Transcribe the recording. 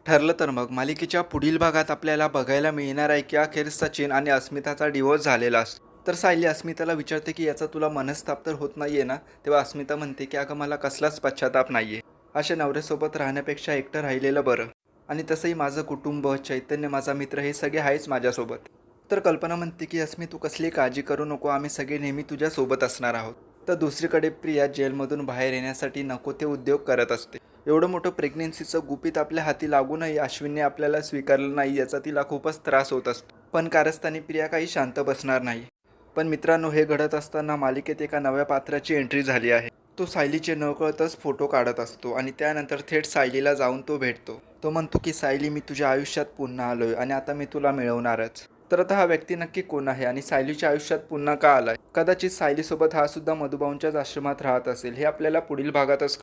ठरलं तर मग मालिकेच्या पुढील भागात आपल्याला बघायला मिळणार आहे की अखेर सचिन आणि अस्मिताचा डिवोर्स झालेला असतो. तर सायली अस्मिताला विचारते की याचा तुला मनस्ताप तर होत नाहीये ना? तेव्हा अस्मिता म्हणते की अगं मला कसलाच पश्चाताप नाहीये. अशा नवऱ्यासोबत राहण्यापेक्षा एकटं राहिलेलं बरं. आणि तसंही माझं कुटुंब, चैतन्य, माझा मित्र हे सगळे आहेच माझ्यासोबत. तर कल्पना म्हणते की अस्मी तू कसली काळजी करू नको, आम्ही सगळे नेहमी तुझ्यासोबत असणार आहोत. तर दुसरीकडे प्रिया जेलमधून बाहेर येण्यासाठी नको ते उद्योग करत असते. एवढं मोठं प्रेग्नेन्सीचं गुपित आपल्या हाती लागूनही अश्विनने आपल्याला स्वीकारलं नाही याचा तिला खूपच त्रास होत असतो. पण कारस्थानी प्रिया काही शांत बसणार नाही. पण मित्रांनो, हे घडत असताना मालिकेत एका नव्या पात्राची एंट्री झाली आहे. तो सायलीचे नकळतच फोटो काढत असतो आणि त्यानंतर थेट सायलीला जाऊन तो भेटतो. तो म्हणतो की सायली, मी तुझ्या आयुष्यात पुन्हा आलोय आणि आता मी तुला मिळवणारच. तर आता हा व्यक्ती नक्की कोण आहे आणि सायलीच्या आयुष्यात पुन्हा का आलाय? कदाचित सायलीसोबत हा सुद्धा मधुभाऊंच्याच आश्रमात राहत असेल, हे आपल्याला पुढील भागातच